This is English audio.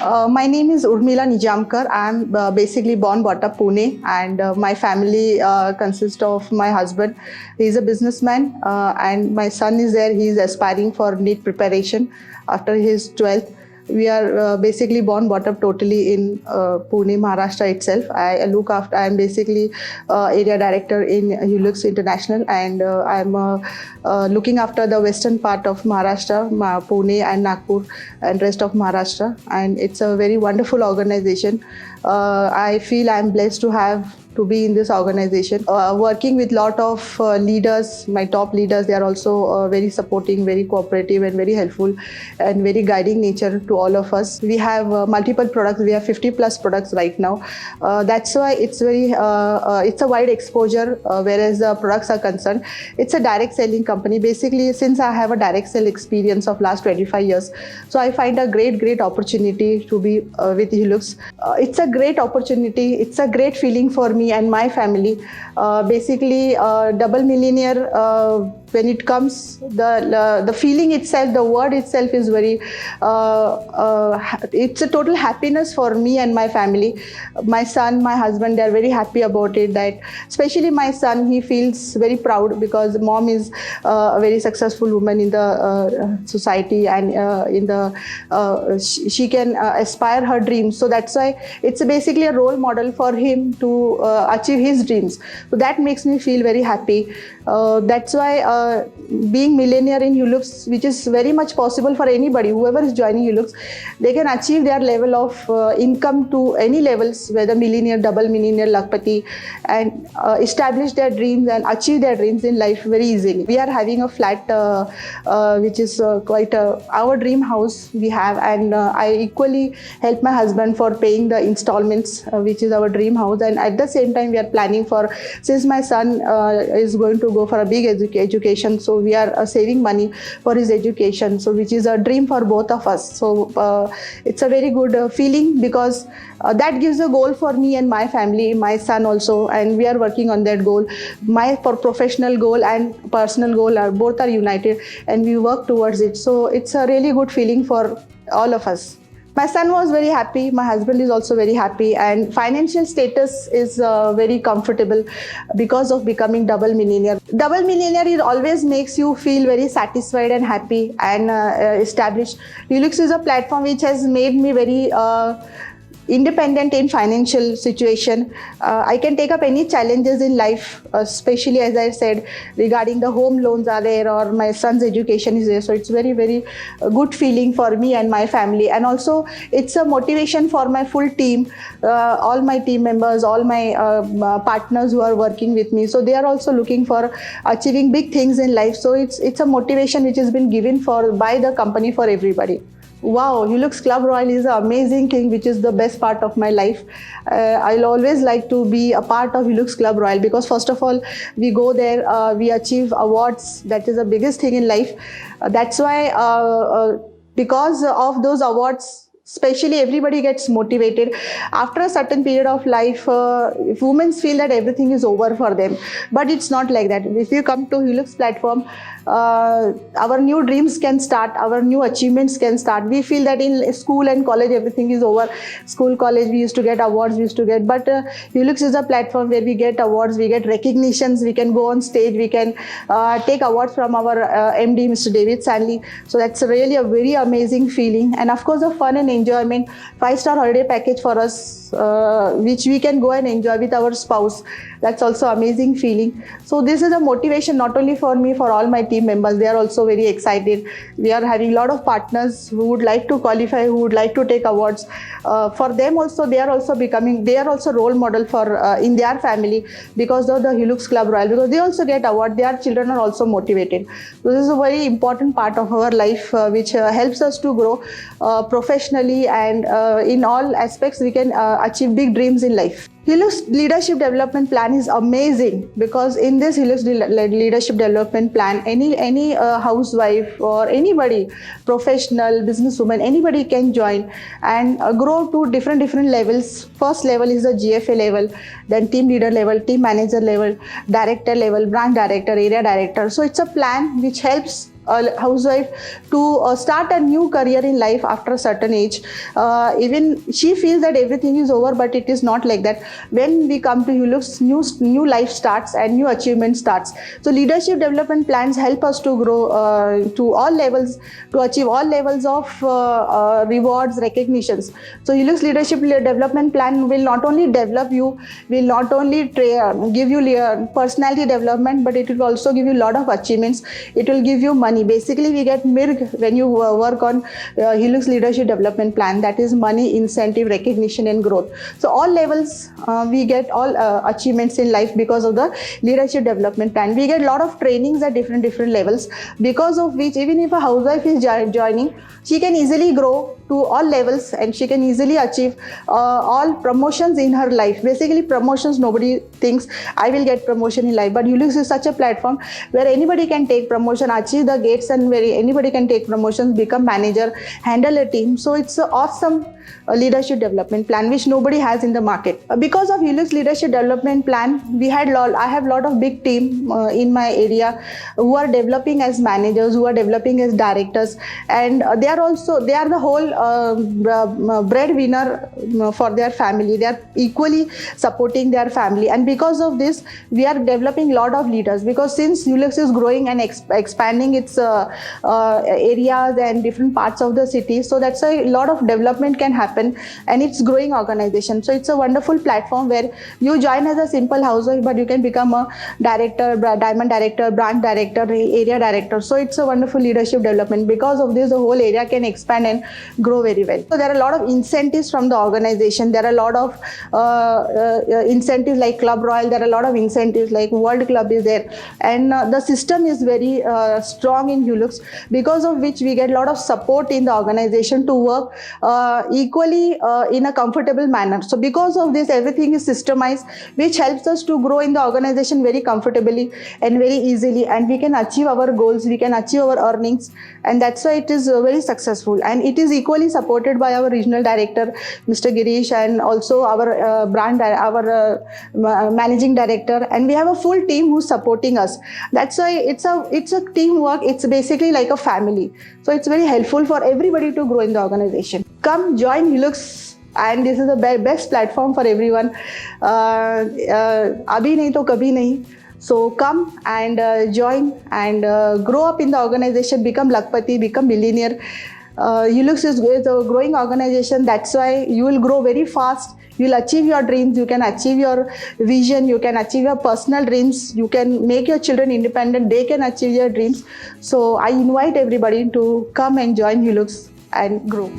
My name is Urmila Nijamkar. I'm basically born brought up Pune, and my family consists of my husband. He's a businessman, and my son is there. He's aspiring for NEET preparation after his 12th. We are basically born brought up totally in Pune, Maharashtra itself. I look after. I'm basically area director in Hulux International, and I'm looking after the western part of Maharashtra, Pune and Nagpur, and rest of Maharashtra. And it's a very wonderful organization. I feel I'm blessed to be in this organization. Working with lot of leaders, my top leaders, they are also very supporting, very cooperative and very helpful and very guiding nature to all of us. We have multiple products. We have 50 plus products right now. That's why it's it's a wide exposure, whereas the products are concerned. It's a direct selling company. Basically, since I have a direct sell experience of last 25 years, so I find a great opportunity to be with Hulux. It's a great opportunity. It's a great feeling for me and my family. Basically, double millionaire, when it comes, the feeling itself, the word itself is very, it's a total happiness for me and my family. My son, my husband, they're very happy about it. That especially my son, he feels very proud because mom is a very successful woman in the society, and she can aspire her dreams. So that's why it's basically a role model for him to achieve his dreams. So that makes me feel very happy. That's why being millionaire in Hulux, which is very much possible for anybody, whoever is joining Hulux, they can achieve their level of income to any levels, whether millionaire, double millionaire, lakpati, and establish their dreams and achieve their dreams in life very easily. We are having a flat which is quite our dream house we have, and I equally help my husband for paying the installments, which is our dream house. And at the same time, we are planning for, since my son is going to go for a big education, so we are saving money for his education, so which is a dream for both of us. So it's a very good feeling, because that gives a goal for me and my family, my son also, and we are working on that goal. My professional goal and personal goal are both are united, and we work towards it. So it's a really good feeling for all of us. My son was very happy. My husband is also very happy, and financial status is very comfortable because of becoming double millionaire. Double millionaire, it always makes you feel very satisfied and happy and established. Hulux is a platform which has made me very independent in financial situation. I can take up any challenges in life, especially as I said regarding the home loans are there, or my son's education is there. So it's very good feeling for me and my family, and also it's a motivation for my full team, all my team members, all my partners who are working with me. So they are also looking for achieving big things in life. So it's a motivation which has been given by the company for everybody. Wow, Hulux Club Royal is an amazing thing, which is the best part of my life. I'll always like to be a part of Hulux Club Royal, because first of all, we go there, we achieve awards. That is the biggest thing in life. That's why, because of those awards, especially everybody gets motivated. After a certain period of life, women feel that everything is over for them, but it's not like that. If you come to Hulux platform, our new dreams can start, our new achievements can start. We feel that in school and college everything is over. School, college, we used to get awards, but Hulux is a platform where we get awards, we get recognitions, we can go on stage, we can take awards from our MD, Mr. David Stanley. So that's really a very amazing feeling, and of course the fun and enjoyment. 5-star holiday package for us, which we can go and enjoy with our spouse. That's also amazing feeling. So this is a motivation not only for me, for all my team members. They are also very excited. We are having a lot of partners who would like to qualify, who would like to take awards. For them also, they are also role model for in their family, because of the Hulux Club Royal, because they also get award. Their children are also motivated. So this is a very important part of our life, which helps us to grow professionally, and in all aspects we can achieve big dreams in life. Hulux Leadership Development Plan is amazing, because in this Hulux Leadership Development Plan, any housewife or anybody, professional, businesswoman, anybody can join and grow to different levels. First level is the GFA level, then team leader level, team manager level, director level, branch director, area director. So it's a plan which helps a housewife to start a new career in life after a certain age. Even she feels that everything is over, but it is not like that. When we come to Hulux, new life starts and new achievement starts. So leadership development plans help us to grow to all levels, to achieve all levels of rewards, recognitions. So Hulux leadership development plan will not only develop you, will not only give you personality development, but it will also give you a lot of achievements. It will give you money. Basically, we get MIRG when you work on Hulux leadership development plan. That is money, incentive, recognition, and growth. So all levels we get all achievements in life because of the leadership development plan. We get a lot of trainings at different levels, because of which even if a housewife is joining, she can easily grow to all levels and she can easily achieve all promotions in her life. Basically, promotions, nobody thinks I will get promotion in life, but Hulux is such a platform where anybody can take promotion, achieve the gates, and where anybody can take promotions, become manager, handle a team. So it's an awesome leadership development plan which nobody has in the market. Because of Hulux leadership development plan, I have a lot of big team in my area who are developing as managers, who are developing as directors, and they are the whole breadwinner for their family. They are equally supporting their family, and because of this we are developing a lot of leaders, because since Hulux is growing and expanding its areas and different parts of the city, so that's why a lot of development can happen, and it's growing organization. So it's a wonderful platform where you join as a simple housewife, but you can become a director, diamond director, branch director, area director. So it's a wonderful leadership development. Because of this, the whole area can expand and grow very well. So there are a lot of incentives from the organization. There are a lot of incentives like Club Royal. There are a lot of incentives like World Club is there, and the system is very strong in Hulux, because of which we get a lot of support in the organization to work equally in a comfortable manner. So because of this, everything is systemized, which helps us to grow in the organization very comfortably and very easily, and we can achieve our goals, we can achieve our earnings, and that's why it is very successful. And it is equally supported by our regional director, Mr. Girish, and also our managing director, and we have a full team who's supporting us. That's why it's a teamwork. It's basically like a family. So it's very helpful for everybody to grow in the organization. Come join Hulux, and this is the best platform for everyone. Abhi nahi to kabhi nahi. So come and join and grow up in the organization, become Lakpati, become millionaire. Hulux is a growing organization. That's why you will grow very fast. You will achieve your dreams. You can achieve your vision. You can achieve your personal dreams. You can make your children independent. They can achieve their dreams. So I invite everybody to come and join Hulux and grow.